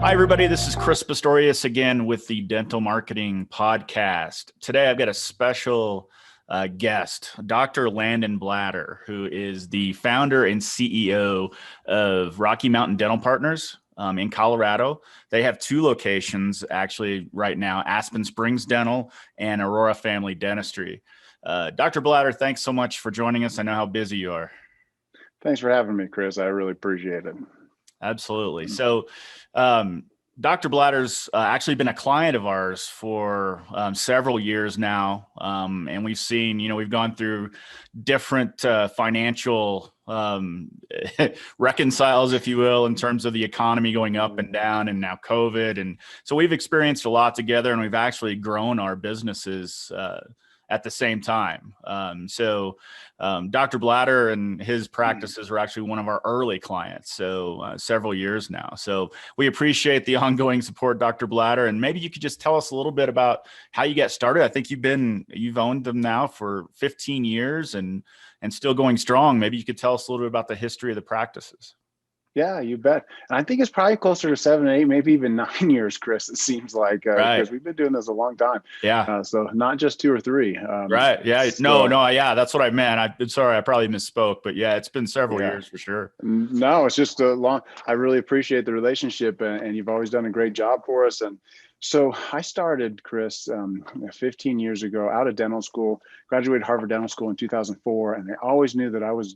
Hi, everybody. This is Chris Pistorius again with the Dental Marketing Podcast. Today, I've got a special guest, Dr. Landon Blatter, who is the founder and CEO of Rocky Mountain Dental Partners in Colorado. They have two locations actually right now, Aspen Springs Dental and Aurora Family Dentistry. Dr. Blatter, thanks so much for joining us. I know how busy you are. Thanks for having me, Chris. I really appreciate it. Absolutely. So, Dr. Blatter's actually been a client of ours for several years now. And we've seen, we've gone through different financial reconciles, if you will, in terms of the economy going up and down and now COVID. And so we've experienced a lot together, and we've actually grown our businesses at the same time. Dr. Blatter and his practices were actually one of our early clients, so several years now. So we appreciate the ongoing support, Dr. Blatter. And maybe you could just tell us a little bit about how you got started. I think you've owned them now for 15 years and still going strong. Maybe you could tell us a little bit about the history of the practices. Yeah, you bet. And I think it's probably closer to 7, 8, maybe even 9 years, Chris. It seems like because we've been doing this a long time. Yeah. So not just 2 or 3. Right. Yeah. No. Yeah, that's what I meant. I'm sorry. I probably misspoke, but yeah, it's been several years for sure. No, it's just a long. I really appreciate the relationship, and you've always done a great job for us. And so I started, Chris, 15 years ago out of dental school. Graduated Harvard Dental School in 2004, and I always knew that I was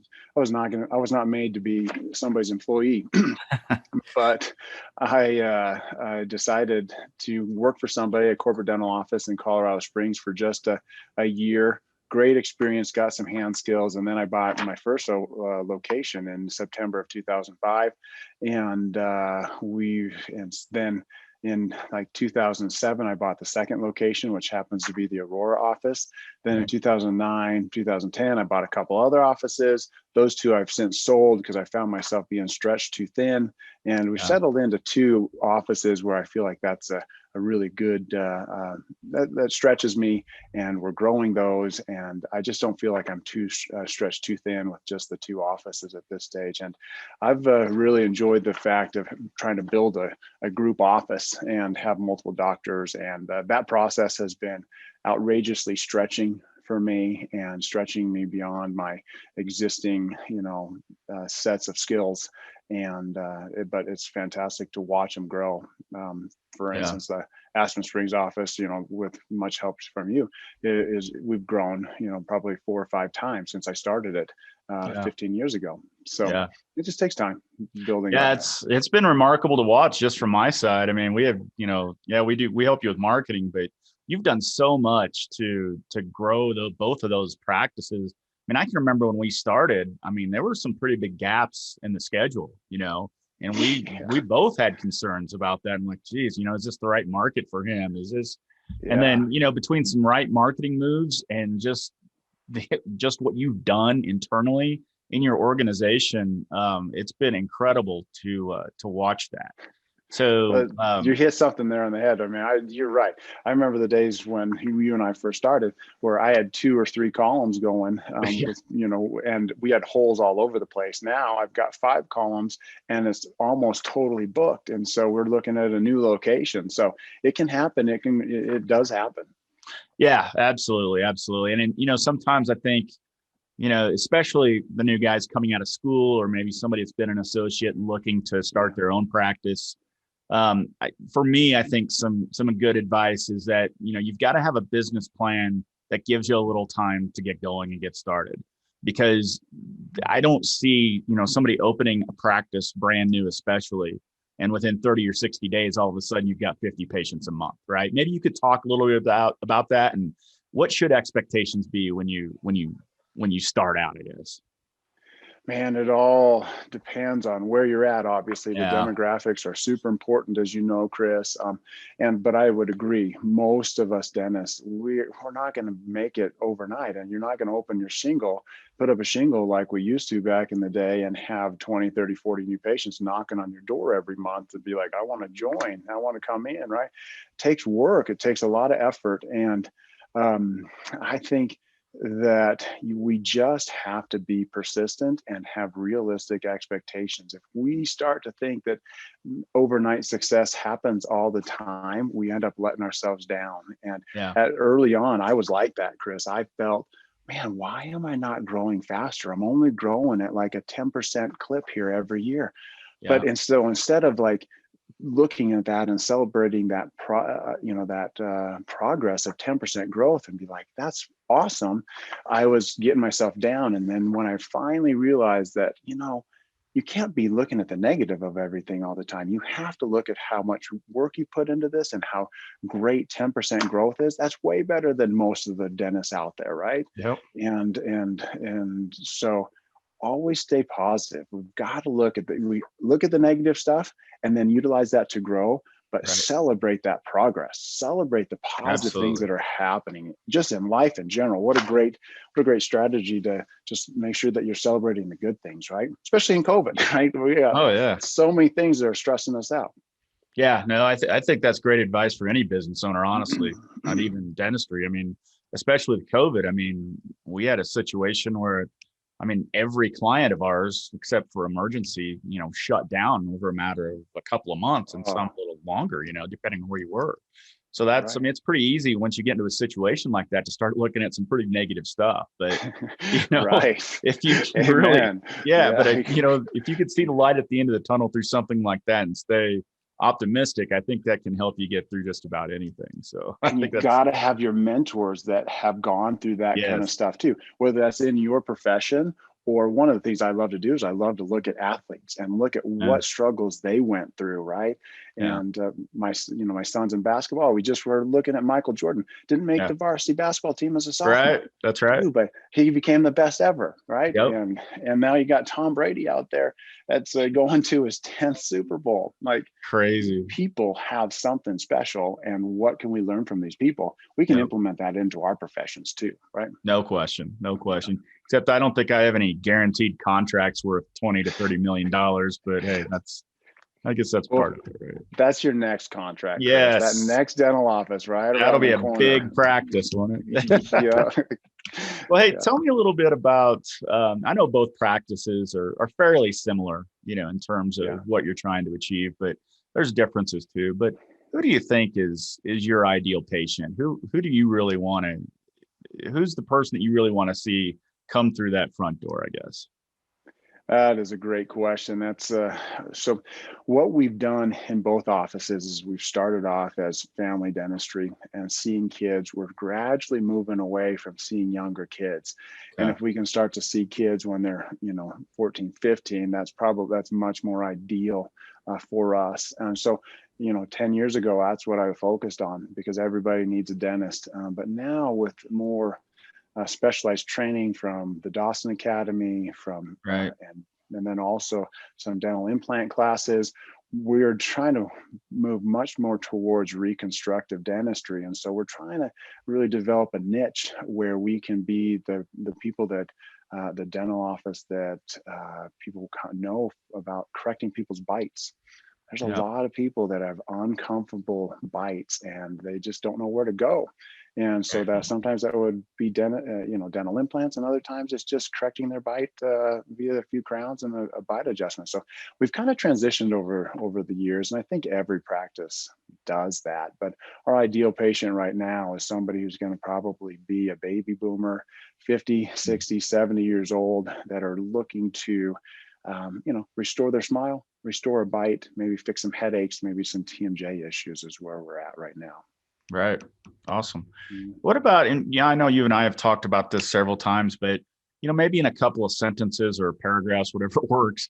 not made to be somebody's employee. But I decided to work for somebody, a corporate dental office in Colorado Springs, for just a year. Great experience, got some hand skills, and then I bought my first location in September of 2005, and then in like 2007, I bought the second location, which happens to be the Aurora office. Then in 2009, 2010, I bought a couple other offices. Those 2 I've since sold because I found myself being stretched too thin. And we've settled into 2 offices where I feel like that's a really good, that stretches me, and we're growing those. And I just don't feel like I'm too stretched too thin with just the 2 offices at this stage. And I've really enjoyed the fact of trying to build a group office and have multiple doctors. And that process has been outrageously stretching for me and stretching me beyond my existing, sets of skills. And but it's fantastic to watch them grow. For instance, the Aspen Springs office, with much help from you, we've grown, probably 4 or 5 times since I started it 15 years ago. So it just takes time building. Yeah, it's been remarkable to watch just from my side. I mean, we have, we help you with marketing, but you've done so much to grow both of those practices. I mean, I can remember when we started, I mean, there were some pretty big gaps in the schedule, and we both had concerns about that. I'm like, geez, is this the right market for him? Is this, and then, between some right marketing moves and just what you've done internally in your organization, it's been incredible to watch that. So you hit something there on the head. I mean, you're right. I remember the days when you and I first started, where I had 2 or 3 columns going, and we had holes all over the place. Now I've got 5 columns, and it's almost totally booked. And so we're looking at a new location. So it can happen. It does happen. Yeah, absolutely, absolutely. And sometimes I think, especially the new guys coming out of school, or maybe somebody that's been an associate and looking to start their own practice. For me, I think some good advice is that, you've got to have a business plan that gives you a little time to get going and get started, because I don't see, somebody opening a practice brand new, especially, and within 30 or 60 days, all of a sudden you've got 50 patients a month, right? Maybe you could talk a little bit about that, and what should expectations be when you start out, I guess. Man, it all depends on where you're at. Obviously, the demographics are super important, as you know, Chris. But I would agree, most of us dentists, we're not going to make it overnight, and you're not going to put up a shingle like we used to back in the day and have 20, 30, 40 new patients knocking on your door every month and be like, I want to join, I want to come in, right? It takes work. It takes a lot of effort. And I think that we just have to be persistent and have realistic expectations. If we start to think that overnight success happens all the time, we end up letting ourselves down. And Yeah. at early on, I was like that, Chris. I felt, man, why am I not growing faster? I'm only growing at like a 10% clip here every year. Yeah. But instead of like looking at that and celebrating that progress of 10% growth and be like, that's awesome, I was getting myself down. And then when I finally realized that, you can't be looking at the negative of everything all the time. You have to look at how much work you put into this and how great 10% growth is. That's way better than most of the dentists out there, right? Yep. And so always stay positive. We've got to look at the negative stuff and then utilize that to grow, but Right. celebrate that progress, celebrate the positive things that are happening just in life in general. What a great strategy to just make sure that you're celebrating the good things, right? Especially in COVID, right? We got Oh yeah. so many things that are stressing us out. Yeah, no, I think that's great advice for any business owner, honestly, not even dentistry. I mean, especially with COVID. I mean, we had a situation where, I mean, every client of ours, except for emergency, shut down over a matter of a couple of months and some a little longer, depending on where you were. So that's, Right. I mean, it's pretty easy once you get into a situation like that to start looking at some pretty negative stuff. But, Right. if you can really, but if you could see the light at the end of the tunnel through something like that and stay optimistic, I think that can help you get through just about anything. So I And you think that's, got to have your mentors that have gone through that kind of yes, stuff too, whether that's in your profession or one of the things I love to do is I love to look at athletes and look at what struggles they went through, right? yeah, And my sons in basketball, we just were looking at Michael Jordan, didn't make yeah, the varsity basketball team as a sophomore. right. That's right. Dude, but he became the best ever, right? Yep. And now you got Tom Brady out there that's going to his 10th Super Bowl. Like, Crazy. people have something special, and what can we learn from these people? We can Yep. implement that into our professions too, right? No question. No question. Except I don't think I have any guaranteed contracts worth 20 to $30 million, but hey, I guess that's part of it, right? That's your next contract, Chris. That Yes. next dental office, right? That'll Around be the a corner. big practice, won't it? Yeah. Well, hey, Yeah. tell me a little bit about, I know both practices are fairly similar, in terms of what you're trying to achieve, but there's differences too. But who do you think is your ideal patient? Who do you really want to, who's the person that you really want to see come through that front door, I guess? That is a great question. That's so what we've done in both offices is we've started off as family dentistry and seeing kids. We're gradually moving away from seeing younger kids. And if we can start to see kids when they're, 14, 15, that's much more ideal for us. And so, 10 years ago, that's what I focused on because everybody needs a dentist. But now with more specialized training from the Dawson Academy, from Right. and then also some dental implant classes. We're trying to move much more towards reconstructive dentistry, and so we're trying to really develop a niche where we can be the people that the dental office that people know about correcting people's bites. There's a lot of people that have uncomfortable bites and they just don't know where to go. And so that sometimes that would be dental implants, and other times it's just correcting their bite via a few crowns and a bite adjustment. So we've kind of transitioned over the years, and I think every practice does that. But our ideal patient right now is somebody who's going to probably be a baby boomer, 50, 60, 70 years old, that are looking to restore their smile, restore a bite, maybe fix some headaches, maybe some TMJ issues is where we're at right now. Right. Awesome. What about, and I know you and I have talked about this several times, but, maybe in a couple of sentences or paragraphs, whatever works,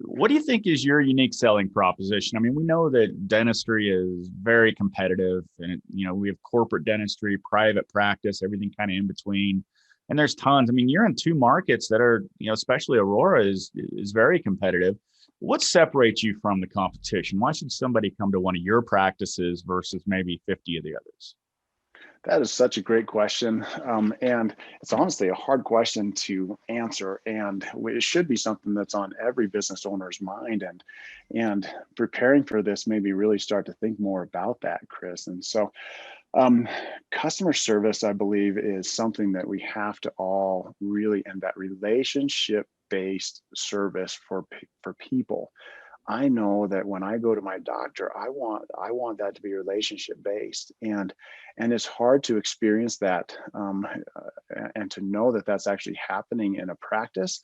what do you think is your unique selling proposition? I mean, we know that dentistry is very competitive and, we have corporate dentistry, private practice, everything kind of in between. And there's tons. I mean, you're in two markets that are, especially Aurora is very competitive. What separates you from the competition? Why should somebody come to one of your practices versus maybe 50 of the others? That is such a great question. And it's honestly a hard question to answer. And it should be something that's on every business owner's mind. And preparing for this made me really start to think more about that, Chris. And so Um, Customer service, I believe, is something that we have to all really, and that relationship-based service for people. I know that when I go to my doctor, I want that to be relationship based, and it's hard to experience that, and to know that that's actually happening in a practice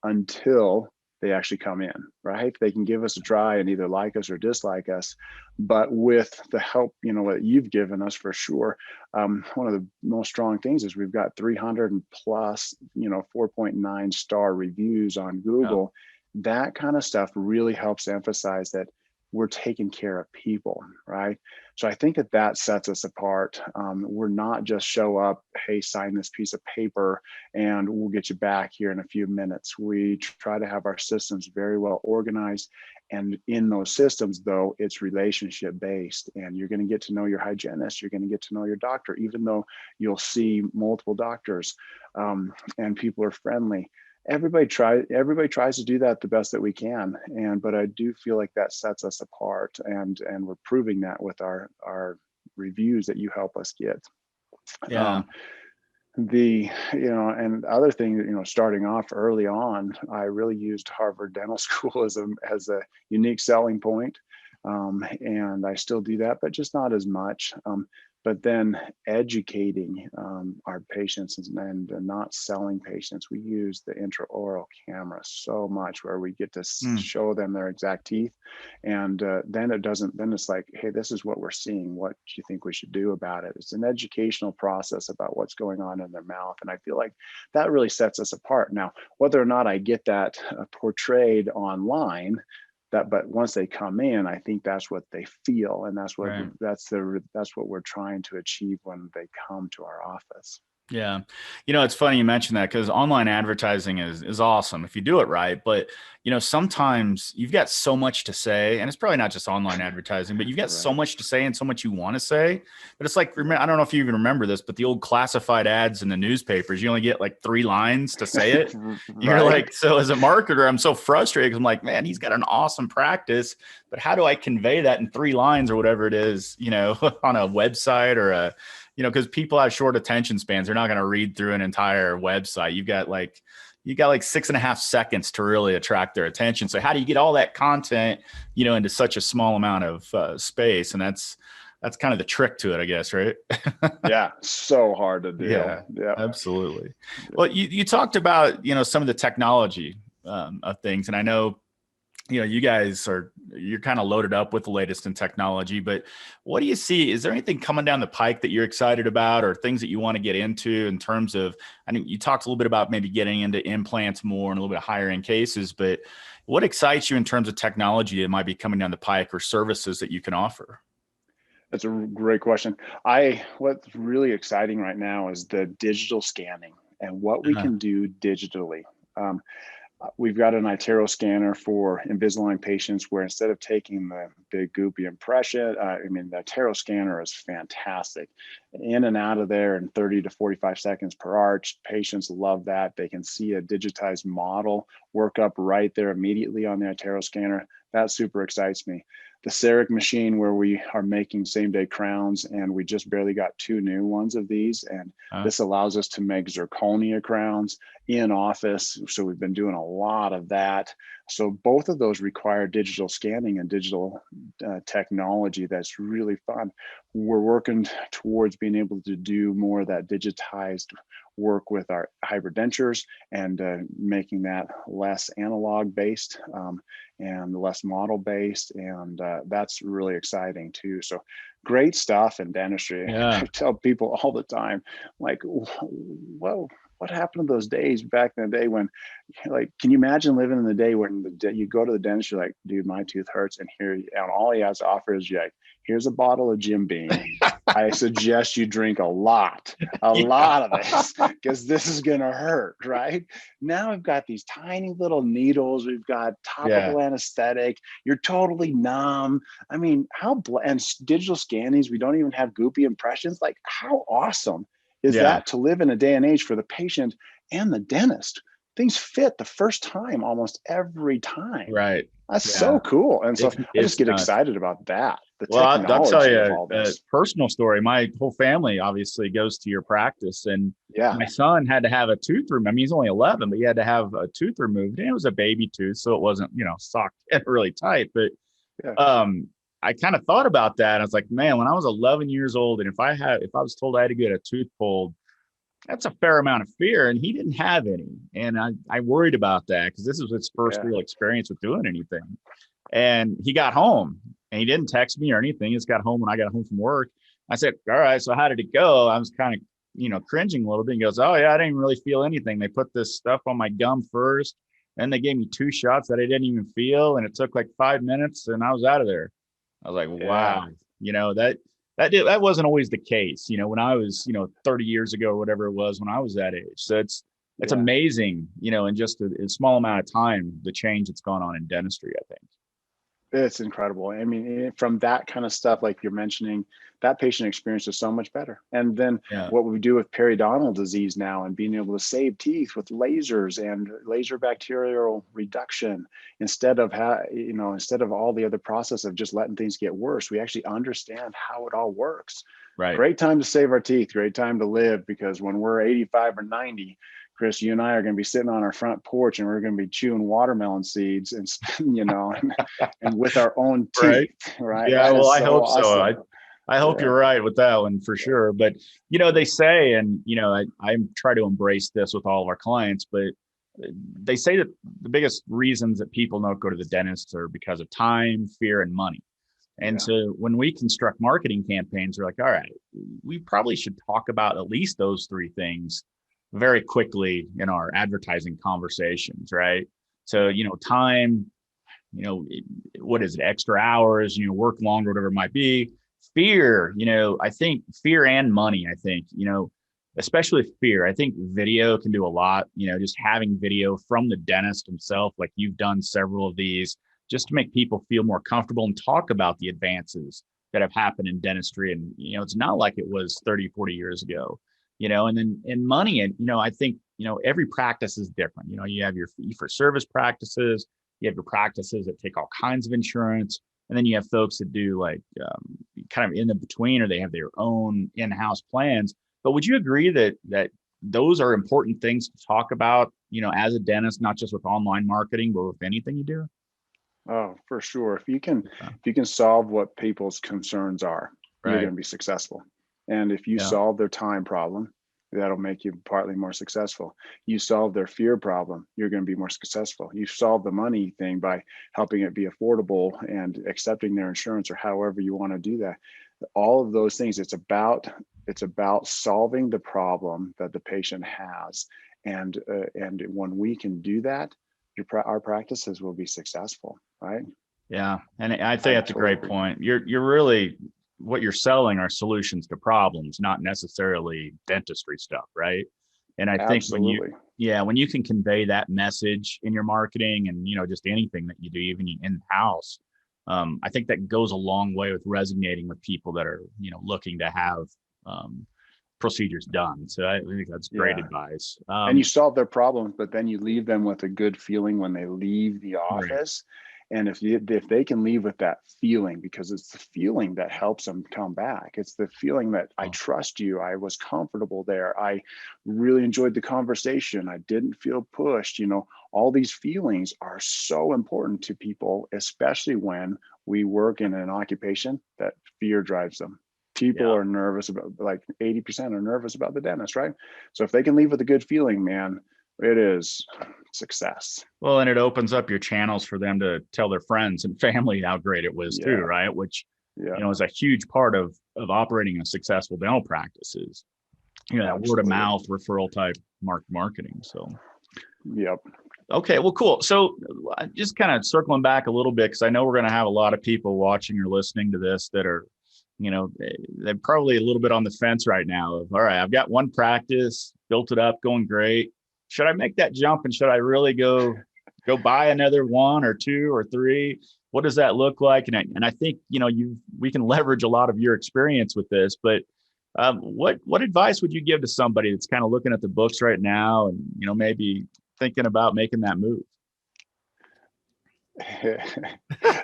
until they actually come in, right? They can give us a try and either like us or dislike us, but with the help, that you've given us for sure, one of the most strong things is we've got 300 and plus, 4.9 star reviews on Yeah. Google. That kind of stuff really helps emphasize that we're taking care of people, right? So I think that sets us apart. We're not just show up, hey, sign this piece of paper and we'll get you back here in a few minutes. We try to have our systems very well organized. And in those systems, though, it's relationship based, and you're going to get to know your hygienist, you're going to get to know your doctor, even though you'll see multiple doctors, and people are friendly. Everybody tries to do that the best that we can, but I do feel like that sets us apart, and we're proving that with our reviews that you help us get. Yeah. um, and other thing, starting off early on, I really used Harvard Dental School as a unique selling point, and I still do that, but just not as much. But then educating our patients, and not selling patients. We use the intraoral camera so much, where we get to Mm. show them their exact teeth, and then it's like, hey, this is what we're seeing. What do you think we should do about it? It's an educational process about what's going on in their mouth, and I feel like that really sets us apart. Now, whether or not I get that portrayed online, but once they come in, I think that's what they feel, and Right. that's what we're trying to achieve when they come to our office. Yeah. It's funny you mentioned that, because online advertising is awesome if you do it right. But, sometimes you've got so much to say, and it's probably not just online advertising, but you've got so Right. much to say and so much you want to say. But it's like, I don't know if you even remember this, but the old classified ads in the newspapers, you only get like 3 lines to say it. You're Right. like, so as a marketer, I'm so frustrated, 'cause I'm like, man, he's got an awesome practice, but how do I convey that in 3 lines or whatever it is, on a website or because people have short attention spans. They're not going to read through an entire website. You got like 6.5 seconds to really attract their attention. So how do you get all that content, into such a small amount of space? And that's kind of the trick to it, I guess, right? Yeah, so hard to do. Yeah, Yeah. absolutely. Well, you talked about, some of the technology of things, and I know, you guys you're kind of loaded up with the latest in technology, but what do you see? Is there anything coming down the pike that you're excited about, or things that you want to get into in terms of, I think you talked a little bit about maybe getting into implants more and a little bit higher end cases, but what excites you in terms of technology that might be coming down the pike, or services that you can offer? That's a great question. What's really exciting right now is the digital scanning and what we Uh-huh. can do digitally. Um, we've got an iTero scanner for Invisalign patients, where instead of taking the big goopy impression, the iTero scanner is fantastic. In and out of there in 30 to 45 seconds per arch. Patients love that. They can see a digitized model work up right there immediately on the iTero scanner. That super excites me. The CEREC machine, where we are making same day crowns, and we just barely got 2 new ones of these. And Uh, this allows us to make zirconia crowns in office. So we've been doing a lot of that. So both of those require digital scanning and digital technology. That's really fun. We're working towards being able to do more of that digitized work with our hybrid dentures, and making that less analog based, and less model based. And that's really exciting too. So great stuff in dentistry. yeah. I tell people all the time, like, whoa, what happened to those days back in the day when, like, can you imagine living in the day when you go to the dentist, you're like, dude, my tooth hurts, and all he has to offer is, like, here's a bottle of Jim Beam. I suggest you drink a lot Yeah. of this, because this is going to hurt, right? Now we've got these tiny little needles. We've got Yeah. topical anesthetic. You're totally numb. I mean, and digital scannings, we don't even have goopy impressions. Like, how awesome is Yeah. that to live in a day and age for the patient and the dentist? Things fit the first time almost every time. Right. That's Yeah. so cool. And so I just It's get nuts. excited about that. the Well, I'll tell technology of you all a this. personal story. My whole family obviously goes to your practice, and Yeah. my son had to have a tooth removed. I mean, he's only 11, but he had to have a tooth removed, and it was a baby tooth, so it wasn't, socked in really tight. But Yeah. I kind of thought about that. I was like, man, when I was 11 years old, and if I was told I had to get a tooth pulled, that's a fair amount of fear, and he didn't have any, and I worried about that because this was his first Yeah. real experience with doing anything. And he got home and he didn't text me or anything. He just got home when I got home from work. I said, all right, so how did it go? I was kind of, cringing a little bit. He goes, oh yeah, I didn't really feel anything. They put this stuff on my gum first, and they gave me 2 shots that I didn't even feel. And it took like 5 minutes and I was out of there. I was like, Yeah. wow, that wasn't always the case, when I was, 30 years ago or whatever it was when I was that age. So it's Yeah. amazing, in just a small amount of time, the change that's gone on in dentistry, I think. It's incredible. I mean, from that kind of stuff, like you're mentioning, that patient experience is so much better. And then Yeah. what we do with periodontal disease now and being able to save teeth with lasers and laser bacterial reduction instead of instead of all the other process of just letting things get worse, we actually understand how it all works. Right. Great time to save our teeth, great time to live, because when we're 85 or 90, Chris, you and I are going to be sitting on our front porch and we're going to be chewing watermelon seeds and, and with our own teeth, right? Yeah, That well, is I so hope so. awesome. I hope Yeah. you're right with that one for sure. But, they say, and, I try to embrace this with all of our clients, but they say that the biggest reasons that people don't go to the dentist are because of time, fear, and money. And Yeah. so when we construct marketing campaigns, we're like, all right, we probably should talk about at least those 3 things very quickly in our advertising conversations, right? So, time, what is it, extra hours, work longer, whatever it might be. Fear, I think fear and money, I think, especially fear. I think video can do a lot, just having video from the dentist himself, like you've done several of these, just to make people feel more comfortable and talk about the advances that have happened in dentistry. And, it's not like it was 30, 40 years ago, and then in money. And, I think, every practice is different. You have your fee for service practices, you have your practices that take all kinds of insurance. And then you have folks that do like kind of in the between, or they have their own in-house plans. But would you agree that those are important things to talk about, as a dentist, not just with online marketing, but with anything you do? Oh, for sure. If you can solve what people's concerns are, you're Right. going to be successful. And if you Yeah. solve their time problem, that'll make you partly more successful. You solve their fear problem, you're going to be more successful. You solve the money thing by helping it be affordable and accepting their insurance or however you want to do that. All of those things, it's about solving the problem that the patient has. And when we can do that, our practices will be successful, right? Yeah. And I think that's a great point. You're really, what you're selling are solutions to problems, not necessarily dentistry stuff, right? And I think Absolutely. when you can convey that message in your marketing and, just anything that you do, even in-house, I think that goes a long way with resonating with people that are, looking to have procedures done. So I think that's great advice. And you solve their problems, but then you leave them with a good feeling when they leave the office. Right. And if they can leave with that feeling, because it's the feeling that helps them come back. It's the feeling that I trust you. I was comfortable there. I really enjoyed the conversation. I didn't feel pushed. All these feelings are so important to people, especially when we work in an occupation that fear drives them. People are nervous about, like 80% are nervous about the dentist, right? So if they can leave with a good feeling, man, it is success. Well, and it opens up your channels for them to tell their friends and family how great it was too, right? Which, is a huge part of operating a successful dental practice is, that word of mouth referral type marketing. So, yep. Okay, well, cool. So just kind of circling back a little bit, because I know we're going to have a lot of people watching or listening to this that are, they're probably a little bit on the fence right now of, all right, I've got one practice, built it up, going great. Should I make that jump, and should I really go buy another 1 or 2 or 3? What does that look like? And I think, we can leverage a lot of your experience with this, but what advice would you give to somebody that's kind of looking at the books right now and, maybe thinking about making that move?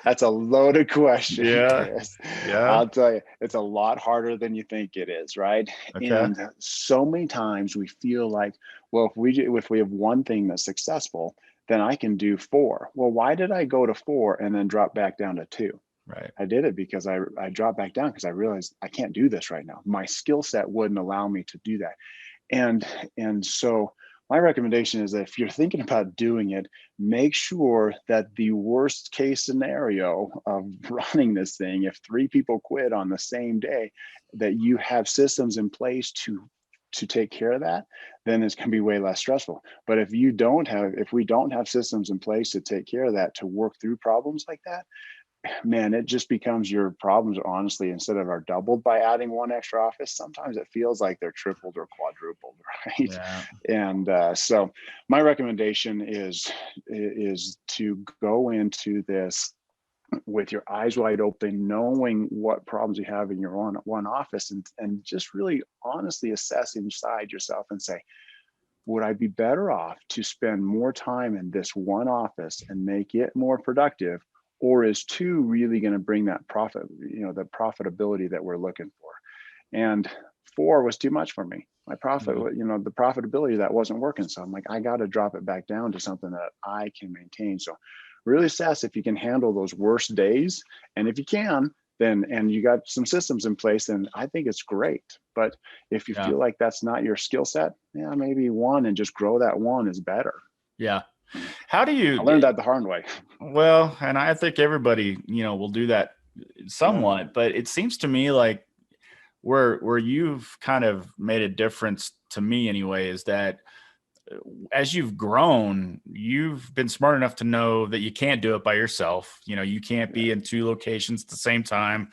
That's a loaded question, Yeah. Chris. Yeah. I'll tell you, it's a lot harder than you think it is, right? Okay. And so many times we feel like, well, if we have one thing that's successful, then I can do four. Well, why did I go to four and then drop back down to two? Right. I did it because I dropped back down because I realized I can't do this right now. My skill set wouldn't allow me to do that. And so my recommendation is that if you're thinking about doing it, make sure that the worst case scenario of running this thing, if three people quit on the same day, that you have systems in place to take care of that, then it's going to be way less stressful. But if we don't have systems in place to take care of that, to work through problems like that, man, it just becomes your problems, honestly, instead of are doubled by adding one extra office, sometimes it feels like they're tripled or quadrupled, right? Yeah. And so my recommendation is to go into this with your eyes wide open, knowing what problems you have in your one office, and just really honestly assess inside yourself and say, would I be better off to spend more time in this one office and make it more productive? Or is two really going to bring that profit, the profitability that we're looking for? And four was too much for me. My profit, Yeah. the profitability that wasn't working. So I'm like, I got to drop it back down to something that I can maintain. So really assess if you can handle those worst days. And if you can, then, and you got some systems in place, then I think it's great. But if you Yeah. feel like that's not your skill set, yeah, maybe one and just grow that one is better. Yeah. How do you, I learned that the hard way. well, and I think everybody, will do that Yeah. somewhat, but it seems to me like where you've kind of made a difference to me anyway is that as you've grown, you've been smart enough to know that you can't do it by yourself. You can't Yeah. be in two locations at the same time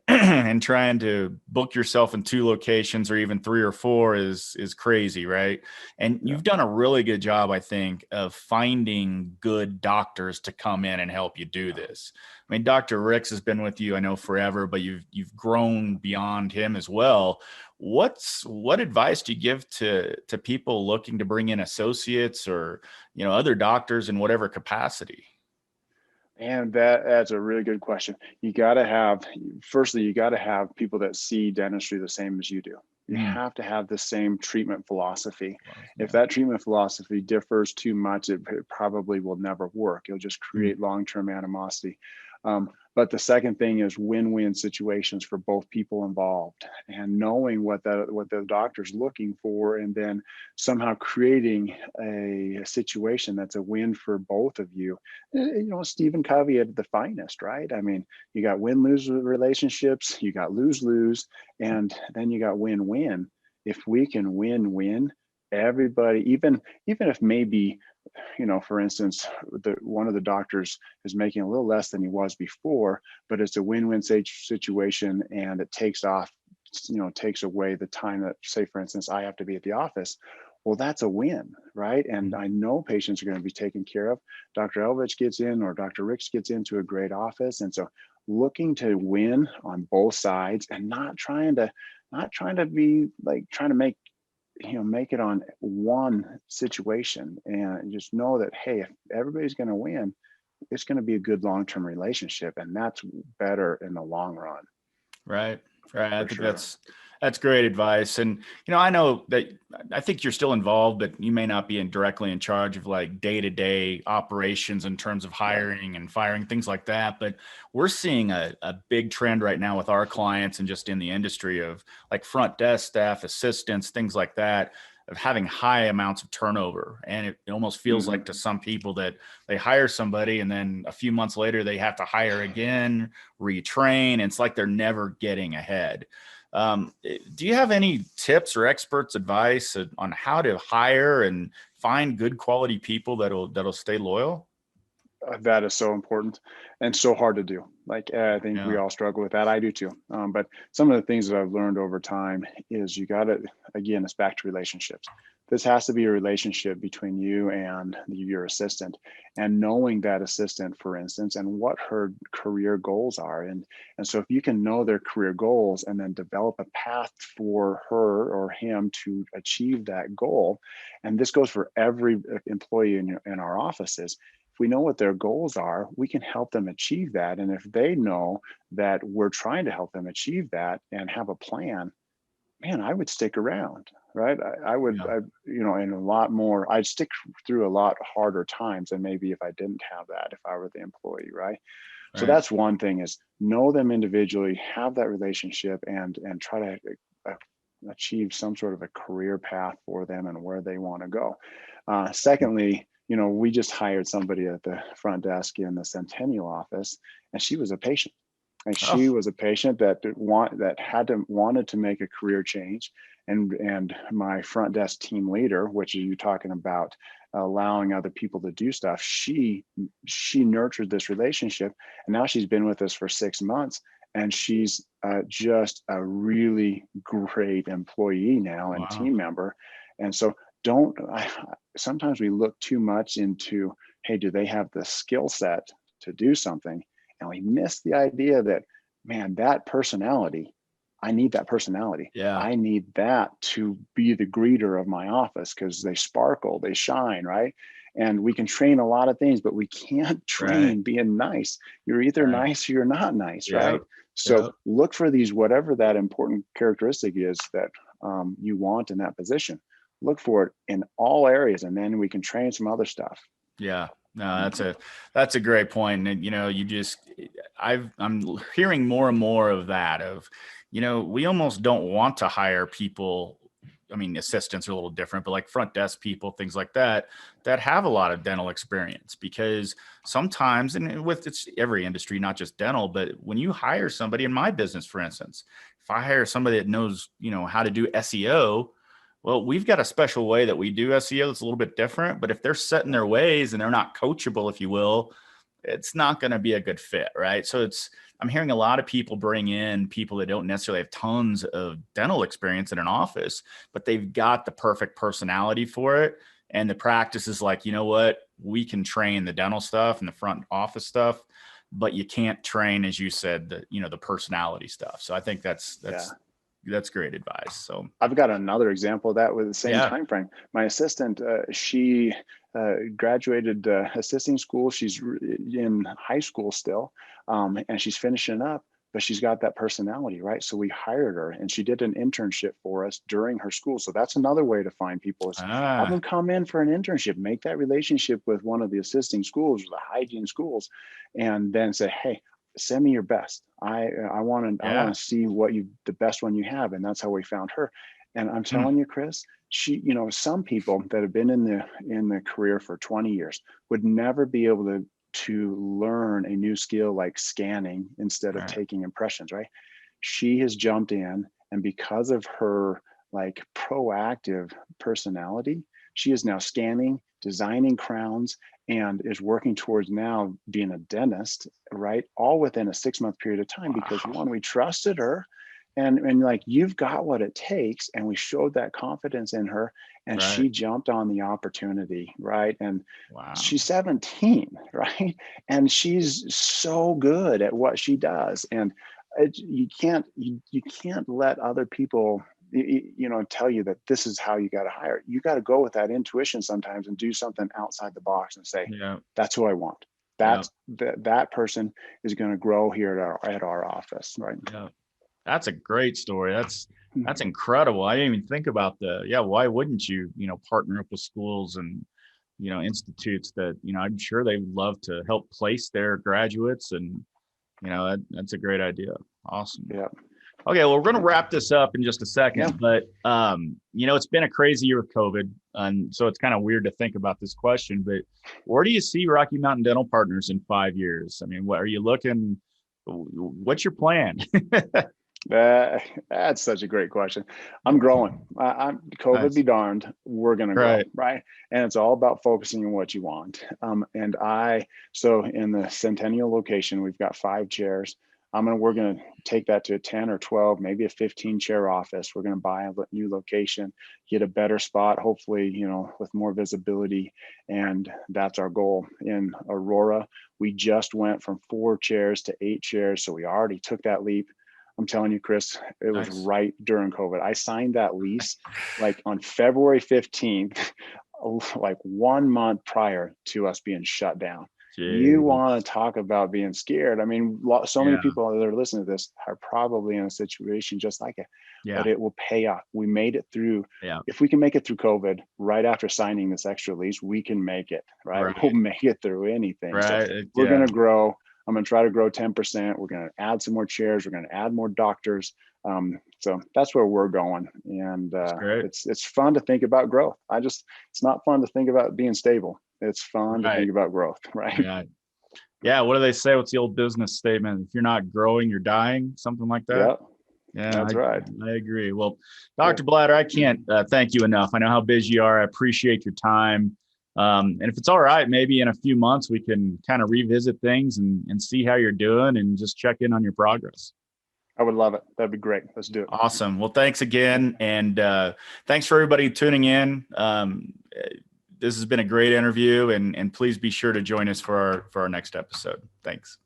and trying to book yourself in two locations or even three or four is crazy, right? And Yeah. you've done a really good job, I think, of finding good doctors to come in and help you do this. I mean, Dr. Ricks has been with you, I know, forever, but you've grown beyond him as well. What advice do you give to people looking to bring in associates or other doctors in whatever capacity? And that's a really good question. Firstly, you got to have people that see dentistry the same as you do. You Mm, have to have the same treatment philosophy. If yeah, that treatment philosophy differs too much, it probably will never work. It'll just mm, create long-term animosity. But the second thing is win-win situations for both people involved, and knowing what the doctor's looking for, and then somehow creating a situation that's a win for both of you. Stephen Covey at the finest, right? I mean, you got win-lose relationships, you got lose-lose, and then you got win-win. If we can win-win, everybody, even if maybe, for instance, one of the doctors is making a little less than he was before, but it's a win-win situation, and it takes away the time that, say, for instance, I have to be at the office. Well, that's a win, right? And mm, I know patients are going to be taken care of. Dr. Elvich gets in, or Dr. Ricks gets into a great office. And so looking to win on both sides, and not trying to be like trying to make it on one situation, and just know that, hey, if everybody's going to win, it's going to be a good long-term relationship, and that's better in the long run, right. Right. I for think sure. that's great advice. And I know that I think you're still involved, but you may not be directly in charge of like day-to-day operations in terms of Right. hiring and firing, things like that. But we're seeing a big trend right now with our clients and just in the industry of like front desk staff, assistants, things like that, of having high amounts of turnover. And it almost feels Hmm. like to some people that they hire somebody and then a few months later they have to hire again, retrain. It's like they're never getting ahead. Do you have any tips or experts advice on how to hire and find good quality people that'll stay loyal? That is so important and so hard to do. Like, I think we Yeah. all struggle with that. I do too. But some of the things that I've learned over time is you got to, again, it's back to relationships. This has to be a relationship between you and your assistant, and knowing that assistant, for instance, and what her career goals are. And so if you can know their career goals and then develop a path for her or him to achieve that goal, and this goes for every employee in our offices, we know what their goals are, we can help them achieve that. And if they know that we're trying to help them achieve that and have a plan, man, I would stick around, right? I would, Yeah. and a lot more, I'd stick through a lot harder times than maybe if I didn't have that, if I were the employee, right? So Right. that's one thing, is know them individually, have that relationship, and try to uh, achieve some sort of a career path for them and where they want to go. Secondly, we just hired somebody at the front desk in the Centennial office, and she was a patient. And Oh, she was a patient that wanted to make a career change. And my front desk team leader, which are you talking about allowing other people to do stuff, she nurtured this relationship, and now she's been with us for 6 months, and she's just a really great employee now and wow. team member. And so don't sometimes we look too much into, hey, do they have the skill set to do something, and we miss the idea that, man, that personality, I need that personality. Yeah. I need that to be the greeter of my office, because they sparkle, they shine, right? And we can train a lot of things, but we can't Right. train being nice. You're either Right. nice or you're not nice, Yep. right? So Yep. look for these, whatever that important characteristic is that you want in that position. Look for it in all areas, and then we can train some other stuff. Yeah. No, that's a great point. And I'm hearing more and more of that we almost don't want to hire people. I mean, assistants are a little different, but like front desk people, things like that have a lot of dental experience, because sometimes, and with it's every industry, not just dental, but when you hire somebody in my business, for instance, if I hire somebody that knows, how to do SEO, well, we've got a special way that we do SEO that's a little bit different, but if they're set in their ways and they're not coachable, if you will, it's not going to be a good fit, right? So I'm hearing a lot of people bring in people that don't necessarily have tons of dental experience in an office, but they've got the perfect personality for it. And the practice is like, you know what, we can train the dental stuff and the front office stuff, but you can't train, as you said, the personality stuff. So I think that's Yeah. great advice. So I've got another example of that with the same yeah. time frame. My assistant, she graduated assisting school. She's in high school still, and she's finishing up, but she's got that personality, right? So we hired her, and she did an internship for us during her school. So that's another way to find people, is have them come in for an internship, make that relationship with one of the assisting schools or the hygiene schools, and then say, hey, send me your best. I want Yeah. to see the best one you have. And that's how we found her. And I'm Hmm. telling you, Chris, she, some people that have been in the career for 20 years would never be able to learn a new skill like scanning instead of Right. taking impressions, right? She has jumped in, and because of her like proactive personality, she is now scanning, designing crowns, and is working towards now being a dentist, right? All within a 6-month period of time, because Wow. one, we trusted her, and like, you've got what it takes, and we showed that confidence in her, and Right. she jumped on the opportunity, right? And Wow. she's 17, right? And she's so good at what she does, and you can't let other people tell you that this is how you got to hire. You got to go with that intuition sometimes and do something outside the box and say, Yeah. that's who I want. Yeah. That person is going to grow here at our office, right? Yeah. That's a great story. That's incredible. I didn't even think about why wouldn't you, partner up with schools and, institutes that, I'm sure they would love to help place their graduates, and, that's a great idea. Awesome. Yeah. Okay, well, we're going to wrap this up in just a Yeah. second, but it's been a crazy year with COVID, and so it's kind of weird to think about this question. But where do you see Rocky Mountain Dental Partners in 5 years? I mean, what are you looking? What's your plan? That's such a great question. I'm growing. I'm COVID Nice. be darned. We're gonna grow, Right. right? And it's all about focusing on what you want. So in the Centennial location, we've got 5 chairs. We're gonna take that to a 10 or 12, maybe a 15 chair office. We're gonna buy a new location, get a better spot, hopefully, with more visibility, and that's our goal. In Aurora, we just went from 4 chairs to 8 chairs, so we already took that leap. I'm telling you, Chris, it was Nice. right during COVID. I signed that lease like on February 15th. like 1 month prior to us being shut down. You Jeez. want to talk about being scared. I mean, so many Yeah. people that are listening to this are probably in a situation just like it, Yeah. but it will pay off. We made it through. Yeah. If we can make it through COVID right after signing this extra lease, we can make it, right? Right. We'll make it through anything. So Right. we're Yeah. going to grow. I'm going to try to grow 10%. We're going to add some more chairs. We're going to add more doctors. So that's where we're going. And great. it's fun to think about growth. It's not fun to think about being stable. It's fun to Right. think about growth, right? Yeah. Yeah. What do they say? What's the old business statement? If you're not growing, you're dying, something like that. Yeah, Yeah, that's right. I agree. Well, Dr. Blatter, I can't thank you enough. I know how busy you are. I appreciate your time. And if it's all right, maybe in a few months, we can kind of revisit things and see how you're doing and just check in on your progress. I would love it. That'd be great. Let's do it. Awesome. Well, thanks again. And thanks for everybody tuning in. This has been a great interview, and please be sure to join us for our next episode. Thanks.